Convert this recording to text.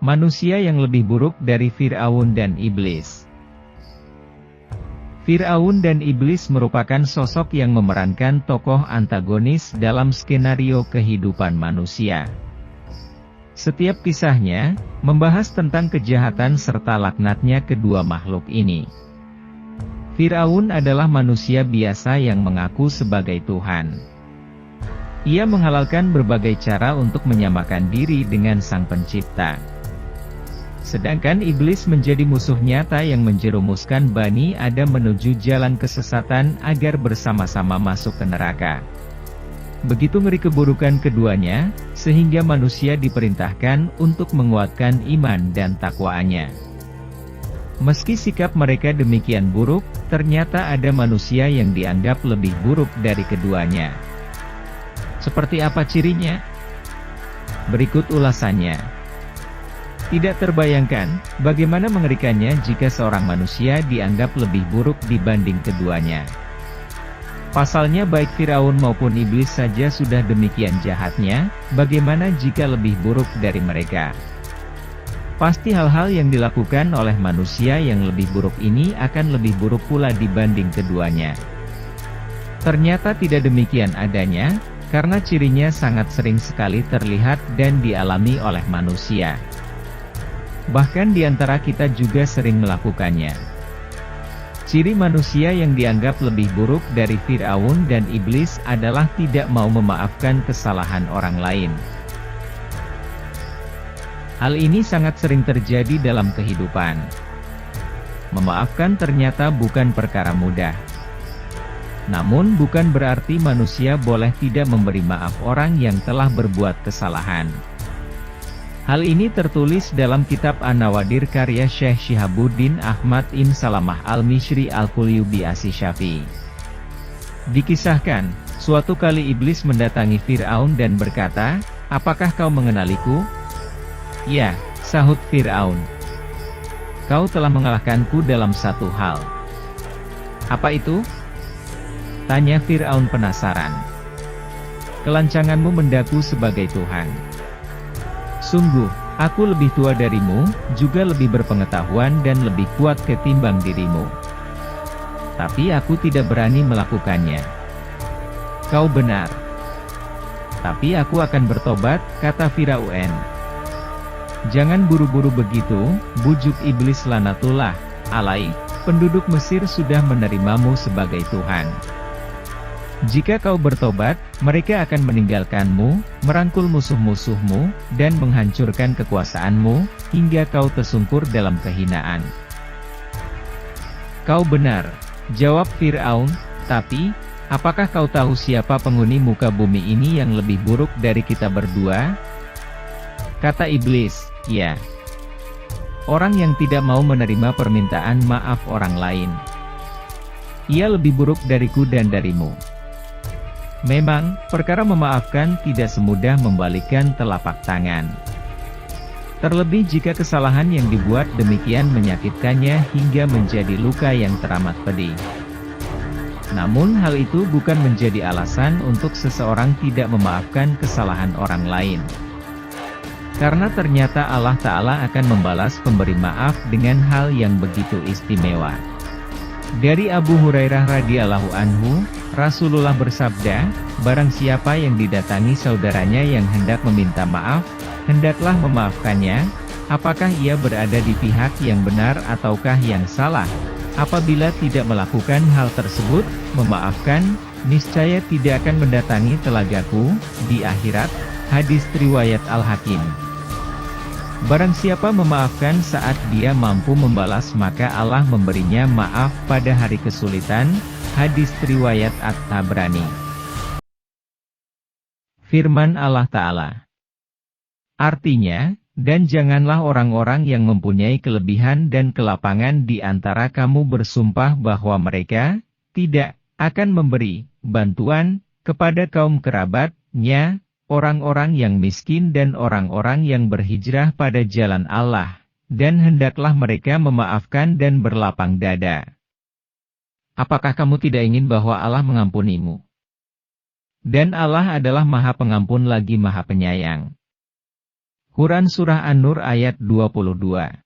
Manusia yang lebih buruk dari Fir'aun dan Iblis. Fir'aun dan Iblis merupakan sosok yang memerankan tokoh antagonis dalam skenario kehidupan manusia. Setiap kisahnya membahas tentang kejahatan serta laknatnya kedua makhluk ini. Fir'aun adalah manusia biasa yang mengaku sebagai Tuhan. Ia menghalalkan berbagai cara untuk menyamakan diri dengan Sang Pencipta. Sedangkan Iblis menjadi musuh nyata yang menjerumuskan Bani Adam menuju jalan kesesatan agar bersama-sama masuk ke neraka. Begitu ngeri keburukan keduanya, sehingga manusia diperintahkan untuk menguatkan iman dan takwaannya. Meski sikap mereka demikian buruk, ternyata ada manusia yang dianggap lebih buruk dari keduanya. Seperti apa cirinya? Berikut ulasannya. Tidak terbayangkan, bagaimana mengerikannya jika seorang manusia dianggap lebih buruk dibanding keduanya. Pasalnya baik Firaun maupun Iblis saja sudah demikian jahatnya, bagaimana jika lebih buruk dari mereka? Pasti hal-hal yang dilakukan oleh manusia yang lebih buruk ini akan lebih buruk pula dibanding keduanya. Ternyata tidak demikian adanya, karena cirinya sangat sering sekali terlihat dan dialami oleh manusia. Bahkan di antara kita juga sering melakukannya. Ciri manusia yang dianggap lebih buruk dari Fir'aun dan Iblis adalah tidak mau memaafkan kesalahan orang lain. Hal ini sangat sering terjadi dalam kehidupan. Memaafkan ternyata bukan perkara mudah. Namun bukan berarti manusia boleh tidak memberi maaf orang yang telah berbuat kesalahan. Hal ini tertulis dalam kitab An-Nawadir karya Syekh Syihabuddin Ahmad Ibn Salamah Al-Mishri Al-Kulyubi As-Syafi'i. Dikisahkan, suatu kali Iblis mendatangi Fir'aun dan berkata, "Apakah kau mengenaliku?" "Ya," sahut Fir'aun. "Kau telah mengalahkanku dalam satu hal." "Apa itu?" tanya Fir'aun penasaran. "Kelancanganmu mendaku sebagai Tuhan. Sungguh, aku lebih tua darimu, juga lebih berpengetahuan dan lebih kuat ketimbang dirimu. Tapi aku tidak berani melakukannya." "Kau benar. Tapi aku akan bertobat," kata Firaun. "Jangan buru-buru begitu," bujuk Iblis lanatullah alaih. "Penduduk Mesir sudah menerimamu sebagai Tuhan. Jika kau bertobat, mereka akan meninggalkanmu, merangkul musuh-musuhmu, dan menghancurkan kekuasaanmu, hingga kau tersungkur dalam kehinaan." "Kau benar," jawab Fir'aun, "tapi, apakah kau tahu siapa penghuni muka bumi ini yang lebih buruk dari kita berdua?" Kata Iblis, "Ya, orang yang tidak mau menerima permintaan maaf orang lain. Ia lebih buruk dariku dan darimu." Memang, perkara memaafkan tidak semudah membalikkan telapak tangan. Terlebih jika kesalahan yang dibuat demikian menyakitkannya hingga menjadi luka yang teramat pedih. Namun hal itu bukan menjadi alasan untuk seseorang tidak memaafkan kesalahan orang lain. Karena ternyata Allah Ta'ala akan membalas pemberi maaf dengan hal yang begitu istimewa. Dari Abu Hurairah radhiyallahu anhu, Rasulullah bersabda, "Barang siapa yang didatangi saudaranya yang hendak meminta maaf, hendaklah memaafkannya, apakah ia berada di pihak yang benar ataukah yang salah. Apabila tidak melakukan hal tersebut, memaafkan, niscaya tidak akan mendatangi telagaku di akhirat." Hadis riwayat Al-Hakim. Barang siapa memaafkan saat dia mampu membalas maka Allah memberinya maaf pada hari kesulitan. Hadis riwayat At-Tabrani. Firman Allah Ta'ala. Artinya, dan janganlah orang-orang yang mempunyai kelebihan dan kelapangan di antara kamu bersumpah bahwa mereka tidak akan memberi bantuan kepada kaum kerabatnya, orang-orang yang miskin dan orang-orang yang berhijrah pada jalan Allah, dan hendaklah mereka memaafkan dan berlapang dada. Apakah kamu tidak ingin bahwa Allah mengampunimu? Dan Allah adalah Maha Pengampun lagi Maha Penyayang. Quran Surah An-Nur ayat 22.